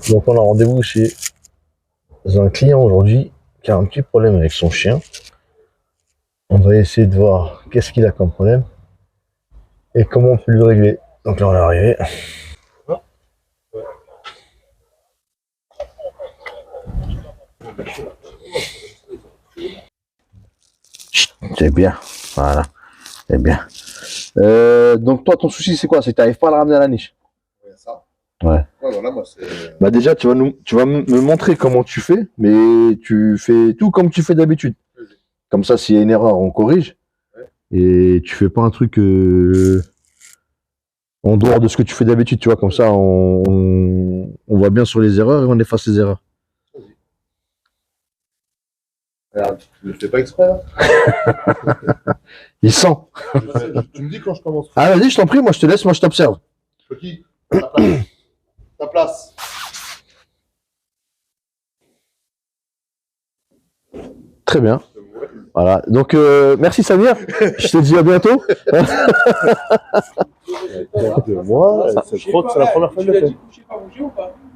Donc on a rendez-vous chez un client aujourd'hui qui a un petit problème avec son chien. On va essayer de voir qu'est-ce qu'il a comme problème et comment on peut le régler. Donc là on est arrivé. C'est bien, voilà, c'est bien. Donc toi ton souci c'est quoi? C'est que tu n'arrives pas à le ramener à la niche. Ça. Ouais. Ouais, voilà, moi c'est. Bah déjà tu vas me montrer comment tu fais, mais tu fais tout comme tu fais d'habitude. Comme ça s'il y a une erreur on corrige. Ouais. Et tu fais pas un truc en dehors de ce que tu fais d'habitude, tu vois, comme ça on voit bien sur les erreurs et on efface les erreurs. Regarde, tu le fais pas exprès là. Il sent. Tu me dis quand je commence. Ah vas-y, je t'en prie, moi je te laisse, moi je t'observe. Petit, ta place. Ta place. Très bien. Voilà, donc merci Samir, je te dis à bientôt. Moi, je crois que c'est la première fois que je le fais.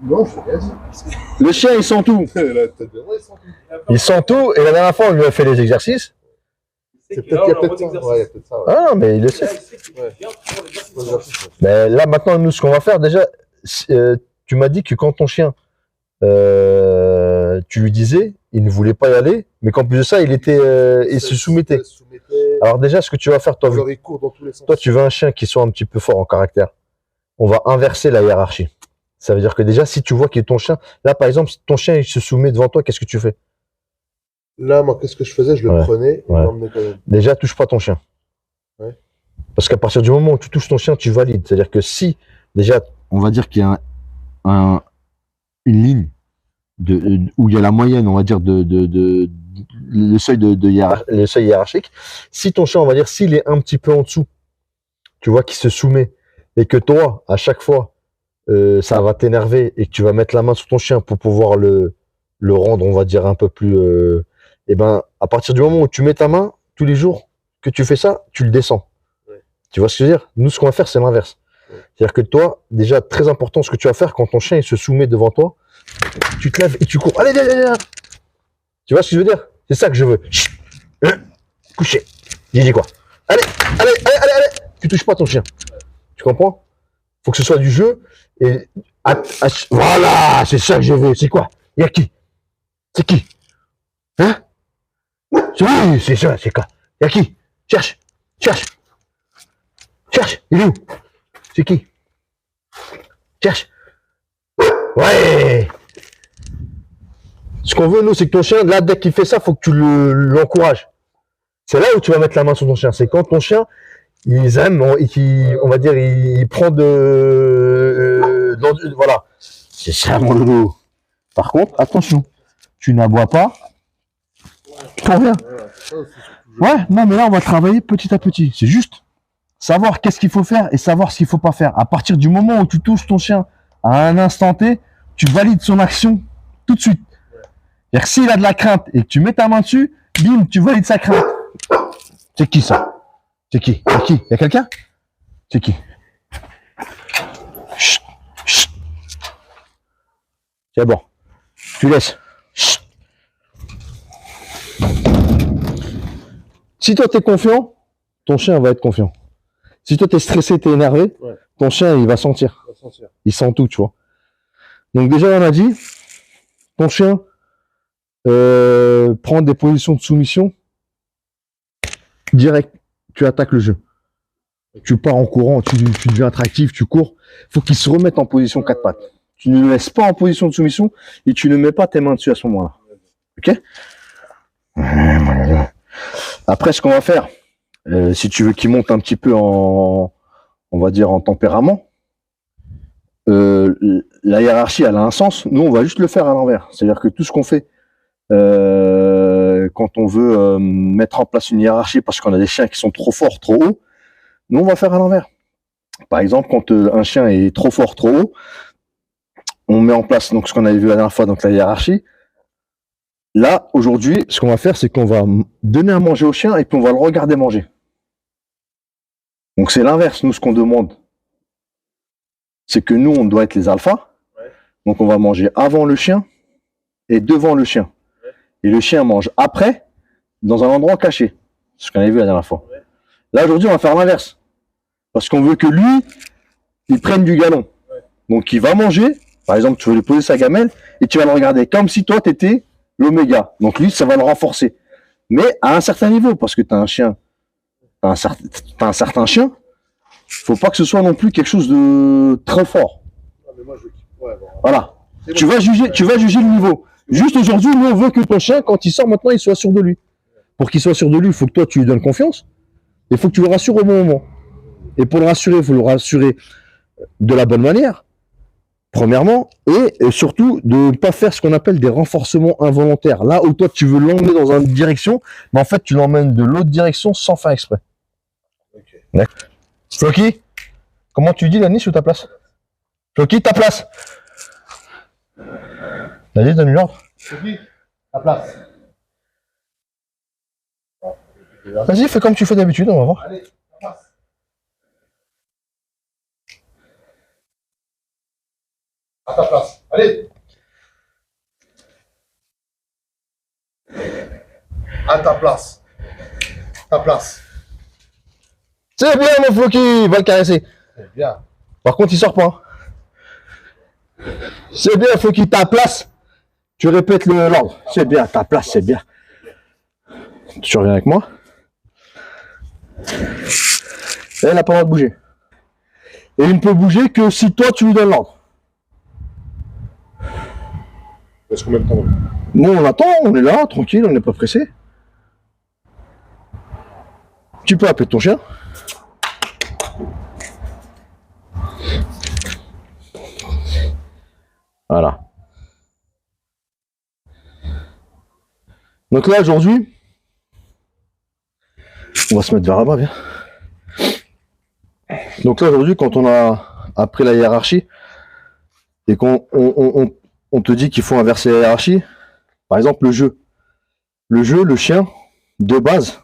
Non, je fais rien. Le chien il sent tout. Il sent tout, et la dernière fois on lui a fait les exercices. C'est peut-être qu'il y a peut-être ça. Ouais, il y a peut-être ça. Ouais. Ah non, mais il le sait. Ouais. Mais là maintenant, nous ce qu'on va faire déjà, tu m'as dit que quand ton chien, tu lui disais, il ne voulait pas y aller, mais qu'en plus de ça, il se soumettait. Alors déjà, ce que tu vas faire, toi, il court dans tous les sens. Toi, tu veux un chien qui soit un petit peu fort en caractère. On va inverser la hiérarchie. Ça veut dire que déjà, si tu vois que ton chien, là par exemple, si ton chien il se soumet devant toi, qu'est-ce que tu fais? Là, moi, qu'est-ce que je faisais? Je le prenais et je l'emmenais quand même. Déjà, touche pas ton chien. Ouais. Parce qu'à partir du moment où tu touches ton chien, tu valides. C'est-à-dire que si, déjà, on va dire qu'il y a une ligne où il y a la moyenne, on va dire, le seuil le seuil hiérarchique. Si ton chien, on va dire, s'il est un petit peu en dessous, tu vois qu'il se soumet, et que toi, à chaque fois, ça va t'énerver et que tu vas mettre la main sur ton chien pour pouvoir le rendre, on va dire, un peu plus... et ben, à partir du moment où tu mets ta main, tous les jours que tu fais ça, tu le descends. Ouais. Tu vois ce que je veux dire? Nous, ce qu'on va faire, c'est l'inverse. Ouais. C'est-à-dire que toi, déjà, très important, ce que tu vas faire quand ton chien il se soumet devant toi, tu te lèves et tu cours. Allez, allez, allez, allez. Tu vois ce que je veux dire? C'est ça que je veux. Chut. Coucher. J'ai dit quoi? Allez, allez, allez, allez, allez. Tu touches pas ton chien. Tu comprends? Faut que ce soit du jeu. Et voilà, c'est ça que je veux. C'est quoi? Il y a qui? C'est qui? Hein? Oui, c'est ça, c'est quoi? Il y a qui? Cherche, cherche, cherche. Il est où? C'est qui? Cherche. Ouais. Ce qu'on veut, nous, c'est que ton chien, là, dès qu'il fait ça, faut que tu l'encourages. C'est là où tu vas mettre la main sur ton chien. C'est quand ton chien, il aime, on va dire, il prend voilà. C'est ça, mon loulou. Par contre, attention, tu n'aboies pas pour rien. Ouais, non, mais là, on va travailler petit à petit. C'est juste savoir qu'est-ce qu'il faut faire et savoir ce qu'il faut pas faire. À partir du moment où tu touches ton chien à un instant T, tu valides son action tout de suite. C'est-à-dire que s'il a de la crainte et que tu mets ta main dessus, bim, tu valides sa crainte. C'est qui ça? C'est qui? C'est qui? Y'a quelqu'un? C'est qui? Chut, chut. C'est bon. Tu laisses. Chut. Si toi t'es confiant, ton chien va être confiant. Si toi t'es stressé, t'es énervé, ouais, ton chien il va sentir. Il sent tout, tu vois. Donc déjà on a dit, ton chien prend des positions de soumission, direct, tu attaques le jeu. Tu pars en courant, tu deviens attractif, tu cours. Faut qu'il se remette en position 4 pattes. Tu ne le laisses pas en position de soumission et tu ne mets pas tes mains dessus à ce moment-là. Ok? Après, ce qu'on va faire, si tu veux qu'il monte un petit peu on va dire en tempérament, la hiérarchie, elle a un sens. Nous, on va juste le faire à l'envers. C'est-à-dire que tout ce qu'on fait quand on veut mettre en place une hiérarchie parce qu'on a des chiens qui sont trop forts, trop hauts, nous, on va faire à l'envers. Par exemple, quand un chien est trop fort, trop haut, on met en place donc ce qu'on avait vu la dernière fois, donc la hiérarchie. Là, aujourd'hui, ce qu'on va faire, c'est qu'on va donner à manger au chien et puis on va le regarder manger. Donc c'est l'inverse, nous, ce qu'on demande. C'est que nous, on doit être les alphas. Ouais. Donc on va manger avant le chien et devant le chien. Et le chien mange après, dans un endroit caché. C'est ce qu'on avait vu la dernière fois. Là, aujourd'hui, on va faire l'inverse. Parce qu'on veut que lui, il prenne du galon. Donc il va manger, par exemple, tu veux lui poser sa gamelle, et tu vas le regarder comme si toi, tu étais l'oméga. Donc lui, ça va le renforcer. Mais à un certain niveau, parce que tu as un chien, t'as un certain chien, faut pas que ce soit non plus quelque chose de très fort. Voilà. Tu vas juger le niveau. Juste aujourd'hui, nous, on veut que ton chien, quand il sort maintenant, il soit sûr de lui. Pour qu'il soit sûr de lui, il faut que toi, tu lui donnes confiance. Il faut que tu le rassures au bon moment. Et pour le rassurer, il faut le rassurer de la bonne manière, premièrement, et surtout de ne pas faire ce qu'on appelle des renforcements involontaires. Là où toi, tu veux l'emmener dans une direction, mais en fait, tu l'emmènes de l'autre direction sans faire exprès. Okay. D'accord. Floki, comment tu dis la niche ou ta place? Floki, ta place. Vas-y, donne-lui l'ordre. Floki, ta place. Vas-y, fais comme tu fais d'habitude, on va voir. Allez, ta place. À ta place. Allez. À ta place. Ta place. C'est bien, mon Floki, va le caresser. C'est bien. Par contre, il sort pas. C'est bien, Floki, ta place. Tu répètes l'ordre. C'est bien, ta place, c'est bien. Tu reviens avec moi. Et elle n'a pas le droit de bouger. Et il ne peut bouger que si toi, tu lui donnes l'ordre. Est-ce combien de temps? Bon, on attend, on est là, tranquille, on n'est pas pressé. Tu peux appeler ton chien. Voilà. Donc là, aujourd'hui, on va se mettre vers là-bas, viens. Donc là, aujourd'hui, quand on a appris la hiérarchie et qu'on te dit qu'il faut inverser la hiérarchie, par exemple, le jeu, le chien, de base,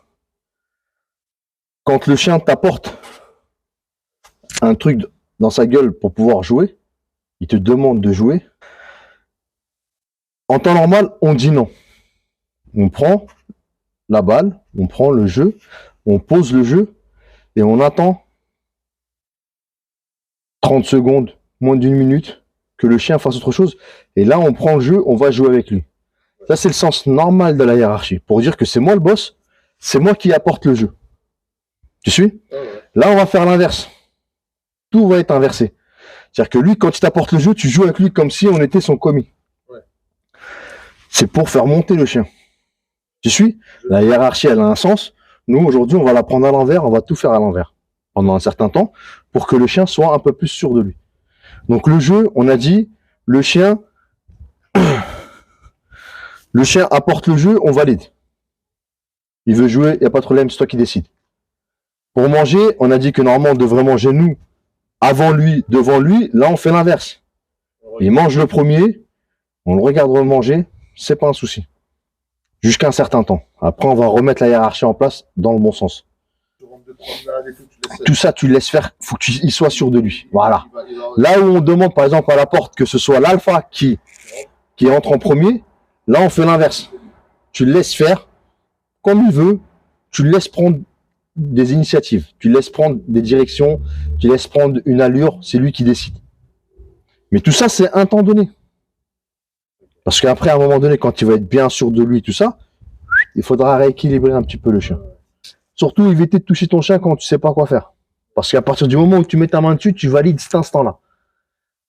quand le chien t'apporte un truc dans sa gueule pour pouvoir jouer, il te demande de jouer, en temps normal, on dit non. On prend la balle, on prend le jeu, on pose le jeu et on attend 30 secondes, moins d'une minute, que le chien fasse autre chose. Et là, on prend le jeu, on va jouer avec lui. Ça, c'est le sens normal de la hiérarchie. Pour dire que c'est moi le boss, c'est moi qui apporte le jeu. Tu suis? Là, on va faire l'inverse. Tout va être inversé. C'est-à-dire que lui, quand il t'apporte le jeu, tu joues avec lui comme si on était son commis. C'est pour faire monter le chien. Tu suis? La hiérarchie, elle a un sens. Nous, aujourd'hui, on va la prendre à l'envers, on va tout faire à l'envers pendant un certain temps pour que le chien soit un peu plus sûr de lui. Donc le jeu, on a dit, le chien apporte le jeu, on valide. Il veut jouer, il n'y a pas de problème, c'est toi qui décides. Pour manger, on a dit que normalement, on devrait manger nous, avant lui, devant lui. Là, on fait l'inverse. Il mange le premier, on le regarde manger, c'est pas un souci. Jusqu'à un certain temps. Après, on va remettre la hiérarchie en place dans le bon sens. Tout ça, tu le laisses faire, il faut qu'il soit sûr de lui. Voilà. Là où on demande, par exemple, à la porte que ce soit l'alpha qui entre en premier, là, on fait l'inverse. Tu le laisses faire comme il veut, tu le laisses prendre des initiatives, tu le laisses prendre des directions, tu le laisses prendre une allure, c'est lui qui décide. Mais tout ça, c'est un temps donné. Parce qu'après, à un moment donné, quand il va être bien sûr de lui, tout ça, il faudra rééquilibrer un petit peu le chien. Surtout, éviter de toucher ton chien quand tu sais pas quoi faire. Parce qu'à partir du moment où tu mets ta main dessus, tu valides cet instant-là.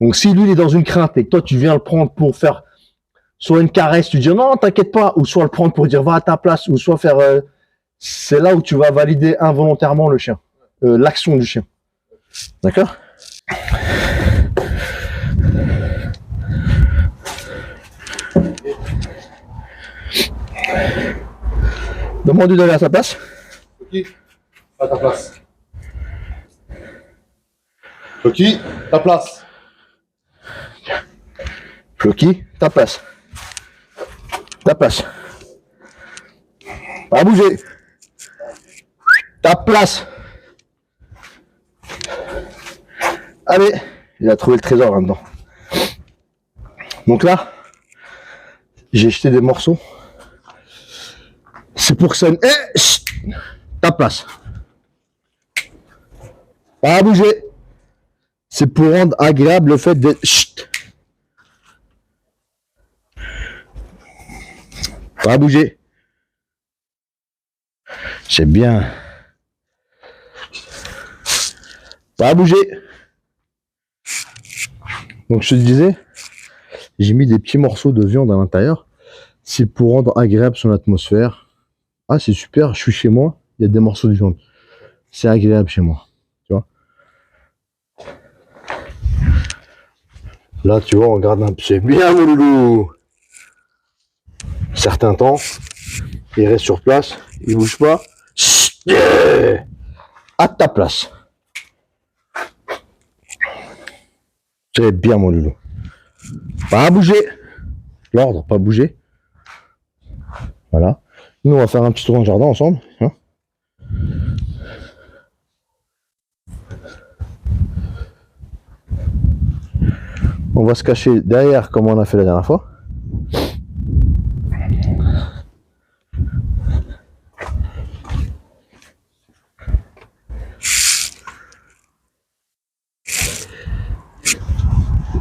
Donc, si lui, il est dans une crainte et que toi, tu viens le prendre pour faire soit une caresse, tu dis non, t'inquiète pas, ou soit le prendre pour dire va à ta place, ou soit faire... c'est là où tu vas valider involontairement le chien, l'action du chien. D'accord ? Demande-lui d'aller à sa place. Floki, à ta place. Floki, ta place. Floki, ta place. Ta place. Pas bouger. Ta place. Allez, il a trouvé le trésor là-dedans. Donc là, j'ai jeté des morceaux. C'est pour que ça... chut, ta place. Pas à bouger. C'est pour rendre agréable le fait de... Chut. Pas à bouger. C'est bien. Pas à bouger. Donc je te disais, j'ai mis des petits morceaux de viande à l'intérieur. C'est pour rendre agréable son atmosphère. Ah, c'est super, je suis chez moi, il y a des morceaux de viande. C'est agréable chez moi. Tu vois. Là, tu vois, on garde un peu. C'est bien, mon loulou. Certains temps, il reste sur place, il bouge pas. Yeah, à ta place. C'est bien, mon loulou. Pas à bouger. L'ordre, pas bouger. Voilà. Nous, on va faire un petit tour dans le jardin ensemble. Hein. On va se cacher derrière comme on a fait la dernière fois.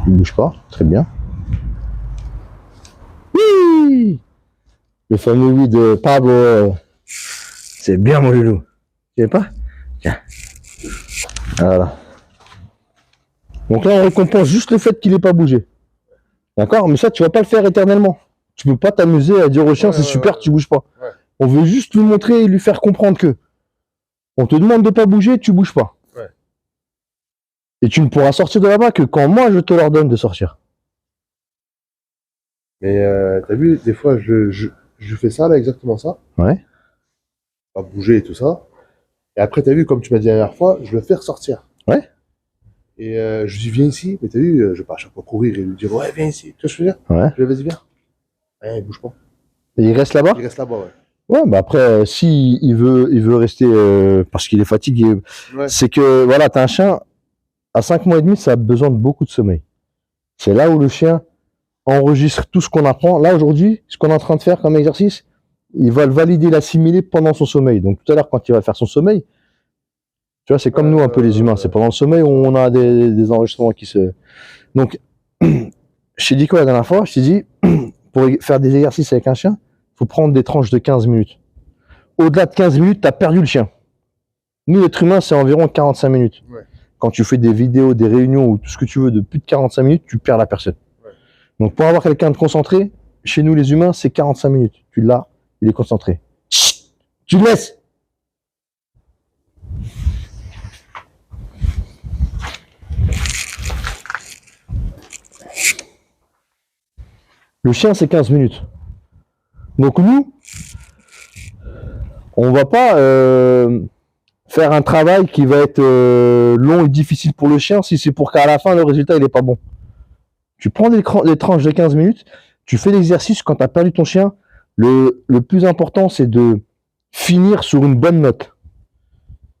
Il bouge pas, très bien. Oui, le fameux oui de Pablo. C'est bien, mon loulou. Tu sais pas? Tiens. Voilà. Donc là, on récompense juste le fait qu'il n'ait pas bougé. D'accord? Mais ça, tu vas pas le faire éternellement. Tu peux pas t'amuser à dire au chien, c'est super, tu bouges pas. Ouais. On veut juste lui montrer et lui faire comprendre que on te demande de pas bouger, tu bouges pas. Ouais. Et tu ne pourras sortir de là-bas que quand moi, je te l'ordonne de sortir. Mais t'as vu, des fois, je fais ça, là, exactement ça. Ouais. Pas bouger et tout ça. Et après, t'as vu, comme tu m'as dit la dernière fois, je le fais ressortir. Ouais. Et je lui dis, viens ici. Mais t'as vu, je vais pas à chaque fois courir et lui dire, ouais, viens ici. Tu vois ce que je veux dire? Ouais. Je lui dis, vas-y, viens. Ouais, il bouge pas. Et il reste là-bas? Il reste là-bas, ouais. Ouais, bah après, si il veut rester parce qu'il est fatigué, Ouais. c'est que voilà, t'as un chien à 5 mois et demi, ça a besoin de beaucoup de sommeil. C'est là où le chien enregistre tout ce qu'on apprend. Là aujourd'hui, ce qu'on est en train de faire comme exercice, il va le valider, l'assimiler pendant son sommeil. Donc tout à l'heure, quand il va faire son sommeil, tu vois, c'est comme nous un peu les humains. C'est pendant le sommeil où on a des enregistrements qui se. Donc, je t'ai dit quoi la dernière fois? Je t'ai dit, pour faire des exercices avec un chien, il faut prendre des tranches de 15 minutes. Au-delà de 15 minutes, tu as perdu le chien. Nous, l'être humain, c'est environ 45 minutes. Ouais. Quand tu fais des vidéos, des réunions ou tout ce que tu veux de plus de 45 minutes, tu perds la personne. Ouais. Donc, pour avoir quelqu'un de concentré, chez nous, les humains, c'est 45 minutes. Tu l'as, il est concentré. Chut, tu le laisses. Le chien, c'est 15 minutes. Donc, nous, on va pas faire un travail qui va être long et difficile pour le chien si c'est pour qu'à la fin, le résultat, il n'est pas bon. Tu prends des tranches de 15 minutes, tu fais l'exercice quand tu as perdu ton chien. Le plus important, c'est de finir sur une bonne note.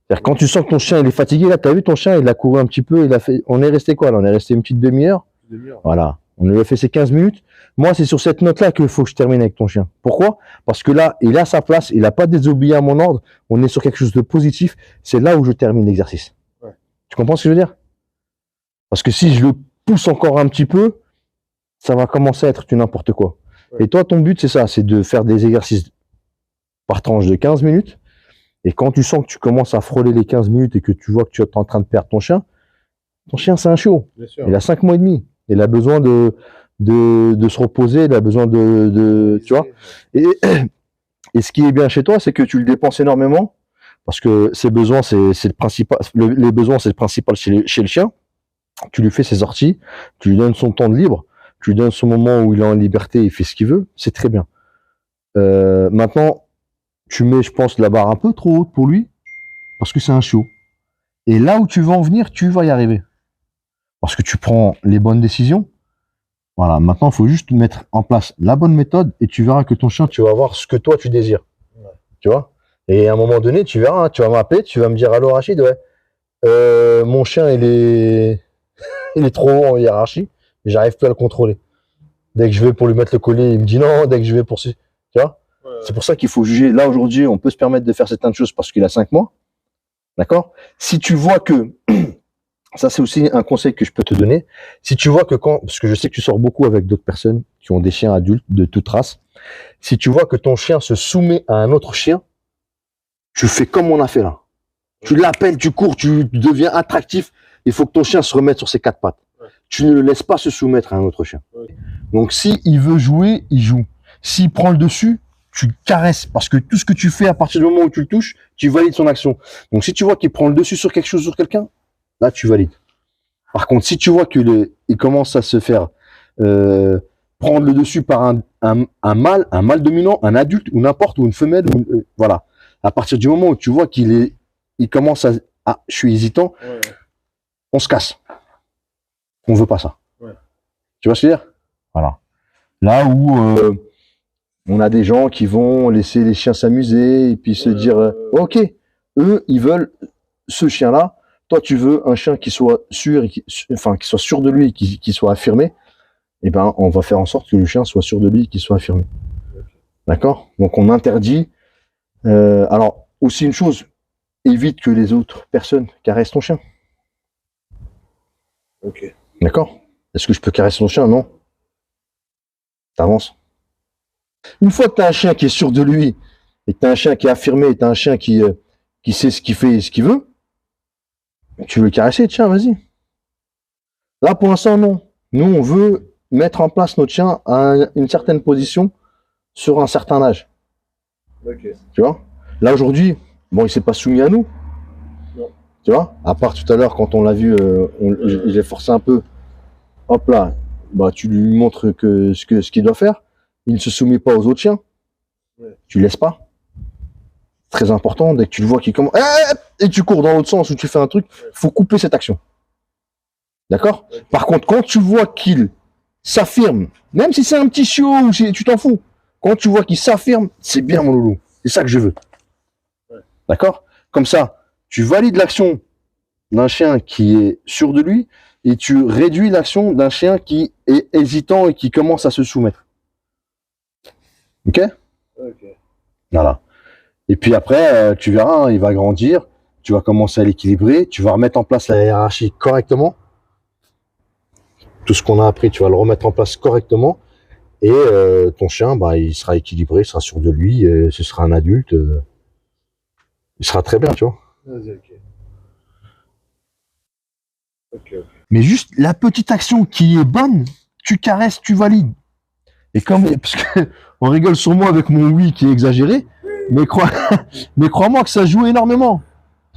C'est-à-dire quand tu sens que ton chien il est fatigué, là, tu as vu ton chien, il a couru un petit peu, il a fait. On est resté quoi là? On est resté une petite demi-heure. Voilà. On lui a fait ses 15 minutes. Moi, c'est sur cette note-là qu'il faut que je termine avec ton chien. Pourquoi? Parce que là, il a sa place, il n'a pas désobéi à mon ordre, on est sur quelque chose de positif, c'est là où je termine l'exercice. Ouais. Tu comprends ce que je veux dire? Parce que si je le pousse encore un petit peu, ça va commencer à être du n'importe quoi. Ouais. Et toi, ton but, c'est ça, c'est de faire des exercices par tranche de 15 minutes. Et quand tu sens que tu commences à frôler les 15 minutes et que tu vois que tu es en train de perdre ton chien, c'est un chiot. Il a 5 mois et demi. Il a besoin de se reposer, il a besoin tu vois. Et ce qui est bien chez toi, c'est que tu le dépenses énormément, parce que ses besoins, c'est le principal. Les besoins, c'est le principal chez le chien. Tu lui fais ses sorties, tu lui donnes son temps de libre, tu lui donnes son moment où il est en liberté, il fait ce qu'il veut, c'est très bien. Maintenant, tu mets, je pense, la barre un peu trop haute pour lui, parce que c'est un chiot. Et là où tu veux en venir, tu vas y arriver. Parce que tu prends les bonnes décisions. Voilà, maintenant, il faut juste mettre en place la bonne méthode et tu verras que ton chien, tu vas avoir ce que toi, tu désires. Ouais. Tu vois? Et à un moment donné, tu verras, tu vas m'appeler, tu vas me dire, allô Rachid, ouais, mon chien, il est trop haut en hiérarchie, j'arrive plus à le contrôler. Dès que je vais pour lui mettre le collier, il me dit non. Dès que je vais pour... Tu vois? C'est pour ça qu'il faut juger. Là, aujourd'hui, on peut se permettre de faire certaines choses parce qu'il a 5 mois. D'accord? Si tu vois que... Ça, c'est aussi un conseil que je peux te donner. Si tu vois que parce que je sais que tu sors beaucoup avec d'autres personnes qui ont des chiens adultes de toute race. Si tu vois que ton chien se soumet à un autre chien, tu fais comme on a fait là. Tu l'appelles, tu cours, tu deviens attractif. Il faut que ton chien se remette sur ses 4 pattes. Tu ne le laisses pas se soumettre à un autre chien. Donc, si il veut jouer, il joue. S'il prend le dessus, tu caresses. Parce que tout ce que tu fais à partir du moment où tu le touches, tu valides son action. Donc, si tu vois qu'il prend le dessus sur quelque chose, sur quelqu'un, là, tu valides. Par contre, si tu vois qu'il commence à se faire prendre le dessus par un mâle dominant, un adulte ou n'importe, ou une femelle, voilà. À partir du moment où tu vois il commence à, je suis hésitant, on se casse. On veut pas ça. Tu vois ce que je veux dire? Voilà. Là où on a des gens qui vont laisser les chiens s'amuser et puis se dire, ok, eux, ils veulent ce chien-là. Toi, tu veux un chien qui soit sûr, qui soit sûr de lui, qui soit affirmé. Eh ben, on va faire en sorte que le chien soit sûr de lui, qu'il soit affirmé. D'accord? Donc, on interdit. Alors, aussi une chose, évite que les autres personnes caressent ton chien. Ok. D'accord? Est-ce que je peux caresser ton chien? Non. T'avances. Une fois que tu as un chien qui est sûr de lui, et que tu as un chien qui est affirmé, et tu as un chien qui sait ce qu'il fait et ce qu'il veut, tu veux le caresser, tiens, vas-y. Là, pour l'instant, non. Nous, on veut mettre en place notre chien à une certaine position sur un certain âge. Ok. Tu vois? Là, aujourd'hui, bon, il s'est pas soumis à nous. Non. Tu vois? À part tout à l'heure, quand on l'a vu, je l'ai forcé un peu. Hop là, bah, tu lui montres ce qu'il doit faire. Il ne se soumet pas aux autres chiens. Tu laisses pas. Très important, dès que tu le vois qu'il commence, et tu cours dans l'autre sens ou tu fais un truc, faut couper cette action. D'accord? Par contre, quand tu vois qu'il s'affirme, même si c'est un petit chiot ou si tu t'en fous, quand tu vois qu'il s'affirme, c'est bien mon loulou. C'est ça que je veux. D'accord? Comme ça, tu valides l'action d'un chien qui est sûr de lui et tu réduis l'action d'un chien qui est hésitant et qui commence à se soumettre. Ok? Ok. Voilà. Et puis après, tu verras, hein, il va grandir, tu vas commencer à l'équilibrer, tu vas remettre en place la hiérarchie correctement. Tout ce qu'on a appris, tu vas le remettre en place correctement. Et ton chien, bah, il sera équilibré, il sera sûr de lui, ce sera un adulte. Il sera très bien, tu vois. Vas-y, ok. Ok. Mais juste la petite action qui est bonne, tu caresses, tu valides. Et comme, parce que on rigole sur moi avec mon oui qui est exagéré, mais crois-moi que ça joue énormément.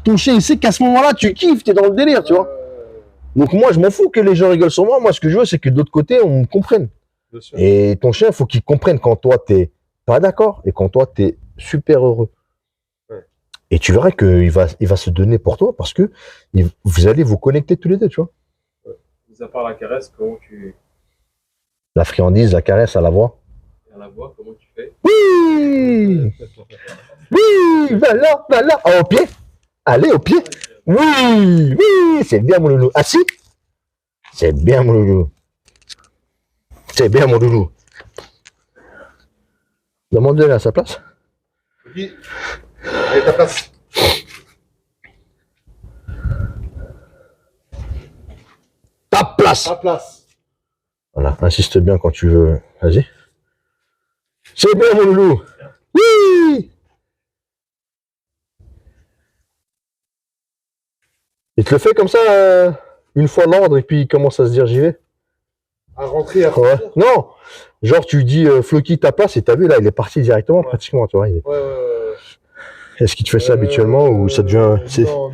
Ton chien, il sait qu'à ce moment-là, tu kiffes, t'es dans le délire, tu vois. Donc moi, je m'en fous que les gens rigolent sur moi. Moi, ce que je veux, c'est que de l'autre côté, on me comprenne. Et ton chien, il faut qu'il comprenne quand toi, t'es pas d'accord et quand toi, t'es super heureux. Et tu verras qu'il va se donner pour toi parce que vous allez vous connecter tous les deux, tu vois. Mis à part la caresse, comment tu... La friandise, la caresse à la voix. À la voix, comment tu fais? Oui! Oui! Va là! Ah, au pied! Allez, au pied! Oui! Oui! C'est bien, mon loulou. Assis? C'est bien, mon loulou. C'est bien, mon loulou. Demande-le à sa place. Oui. Allez, ta place. Ta place! Ta place. Voilà, insiste bien quand tu veux. Vas-y. C'est bien, mon loulou. Oui! Il te le fait comme ça, une fois l'ordre, et puis il commence à se dire j'y vais. À rentrer, à Ouais. sortir. Non! Genre, tu dis Floki, ta place, et t'as vu, là, il est parti directement, pratiquement, tu vois. Ouais. Est-ce qu'il te fait ça habituellement, ou ça devient.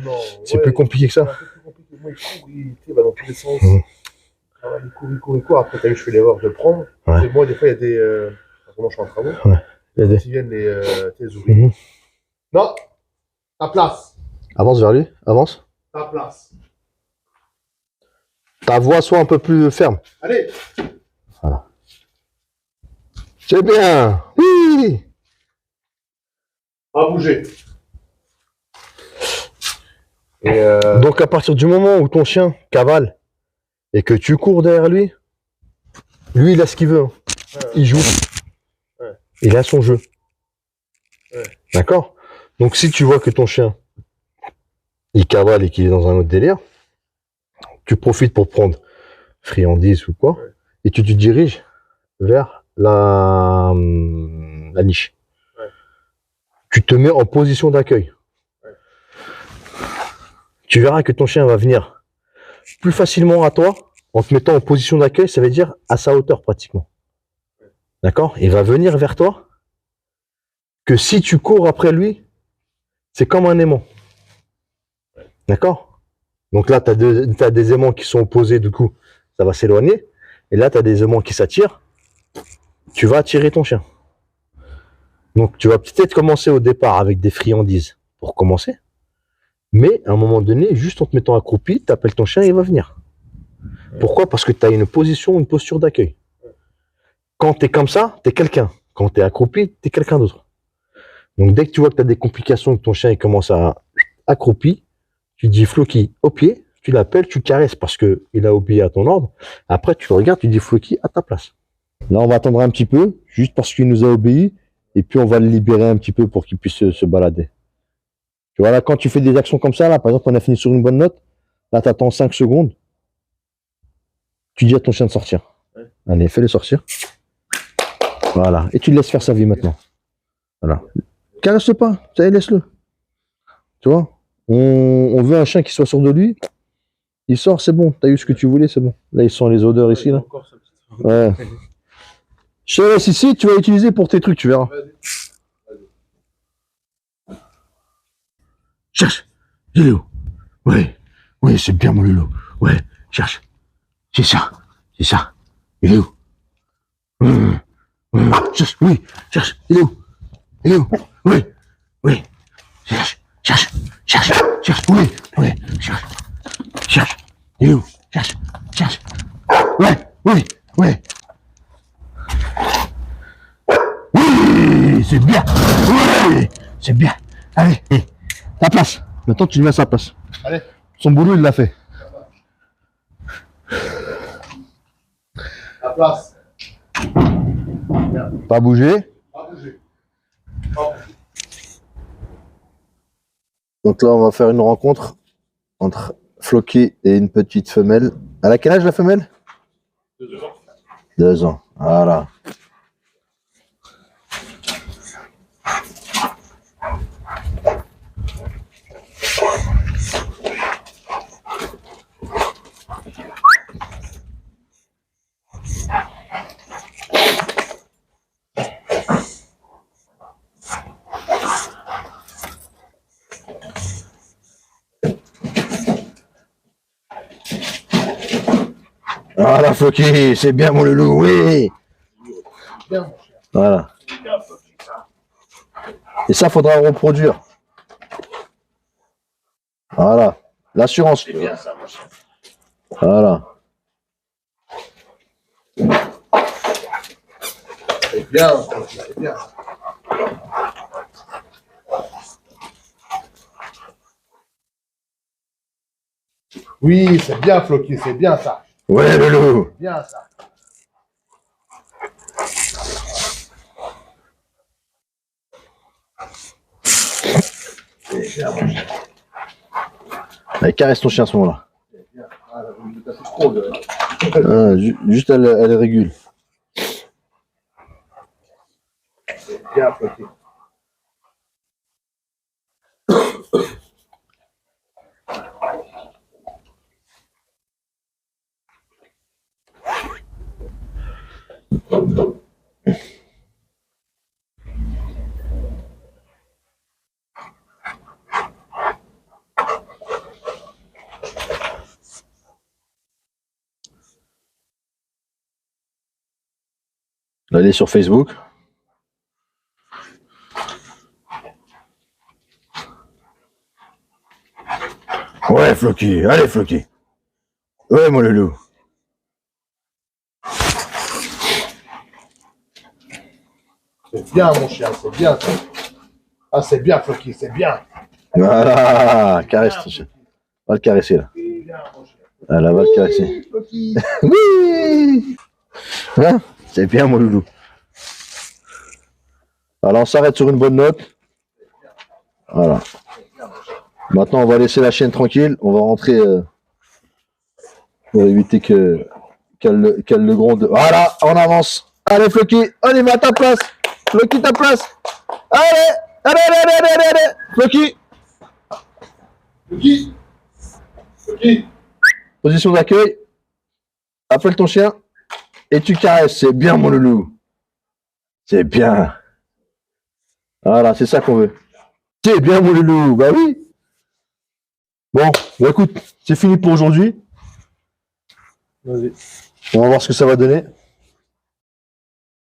Non. C'est plus compliqué que ça? C'est un peu plus compliqué. Moi, il va dans tous les sens. Il court. Après, t'as vu, je fais l'erreur de le prendre. Ouais. Et moi, des fois, il y a des. Vraiment, je suis en travaux. Ouais. Il y a des. Ils viennent les ouvriers. Non! Ta place! Avance vers lui, avance. Ta place! Ta voix soit un peu plus ferme. Allez! Voilà. C'est bien! Oui! Pas bouger. Et Donc, à partir du moment où ton chien cavale et que tu cours derrière lui, Lui, il a ce qu'il veut. Hein. Il joue. Il a son jeu. D'accord? Donc, si tu vois que ton chien, il cavale et qu'il est dans un autre délire, tu profites pour prendre friandise ou quoi, et tu te diriges vers la niche. Tu te mets en position d'accueil. Tu verras que ton chien va venir plus facilement à toi en te mettant en position d'accueil, ça veut dire à sa hauteur pratiquement. D'accord? Il va venir vers toi que si tu cours après lui, c'est comme un aimant. D'accord? Donc là, tu as des aimants qui sont opposés, du coup, ça va s'éloigner. Et là, tu as des aimants qui s'attirent. Tu vas attirer ton chien. Donc, tu vas peut-être commencer au départ avec des friandises pour commencer. Mais à un moment donné, juste en te mettant accroupi, tu appelles ton chien et il va venir. Pourquoi? Parce que tu as une posture d'accueil. Quand tu es comme ça, tu es quelqu'un. Quand tu es accroupi, tu es quelqu'un d'autre. Donc, dès que tu vois que tu as des complications, que ton chien il commence à accroupi, tu dis Floki au pied, tu l'appelles, tu caresses parce qu'il a obéi à ton ordre. Après, tu le regardes, tu dis Floki à ta place. Là, on va attendre un petit peu, juste parce qu'il nous a obéi, et puis on va le libérer un petit peu pour qu'il puisse se balader. Tu vois, là, quand tu fais des actions comme ça, là, par exemple, on a fini sur une bonne note, là, tu attends 5 secondes, tu dis à ton chien de sortir. Allez, fais-le sortir. Voilà, et tu le laisses faire sa vie maintenant. Voilà. Caresse-le pas, ça y est, laisse-le. Tu vois, on veut un chien qui soit sûr de lui. Il sort, c'est bon. T'as eu ce que tu voulais, c'est bon. Là, ils sont les odeurs ici, là. Ouais. Je te laisse ici, tu vas utiliser pour tes trucs, tu verras. Cherche. Il est où? Oui. Oui, c'est bien mon Lolo. Ouais, cherche. C'est ça. C'est ça. Il est où? Cherche. Oui, cherche. Il est où? Il est où? Oui. Oui. Cherche. Cherche. Cherche. Cherche. Oui. Oui. Cherche. Cherche. Il est où? Cherche. Cherche. Ouais. Oui. Oui. Oui. C'est bien. Oui. C'est bien. Allez. Ta place. Maintenant, tu le mets à sa place. Allez. Son boulot, il l'a fait. La place. Pas bouger. Pas bouger. Donc là, on va faire une rencontre entre Floki et une petite femelle. Elle a quel âge la femelle? 2 ans. 2 ans. Voilà. Voilà, Floki, c'est bien mon loulou, oui. Bien. Voilà. Et ça, faudra reproduire. Voilà. L'assurance. C'est bien ça, mon chien. Voilà. C'est bien, c'est bien. Oui, c'est bien, Floki, c'est bien ça. Ouais, loulou. C'est bien ça. C'est bien, mon chien. Allez, caresse ton chien à ce moment-là. C'est bien. Ah, là, vous me cassez trop de... Juste, elle régule. C'est bien, Floki. Là, elle est sur Facebook. Ouais, Floki. Allez, Floki. Ouais, mon loulou. C'est bien, mon chien, c'est bien ça. Ah, c'est bien, Floki, c'est bien. Voilà. Caresse ton chien. On va le caresser, là. C'est bien, mon chien. Elle va le caresser. Floki. Oui. Hein? C'est bien, mon loulou. Alors, on s'arrête sur une bonne note. Voilà. Maintenant, on va laisser la chienne tranquille. On va rentrer pour éviter qu'elle le gronde. Voilà, on avance. Allez, Floki, on y va à ta place. Floki, ta place. Allez, allez, allez, allez, allez, allez. Floki. Qui? Qui? Position d'accueil. Appelle ton chien. Et tu caresses. C'est bien, mon loulou. C'est bien. Voilà, c'est ça qu'on veut. C'est bien, mon loulou. Bah oui. Bon, bah écoute, c'est fini pour aujourd'hui. Vas-y. On va voir ce que ça va donner.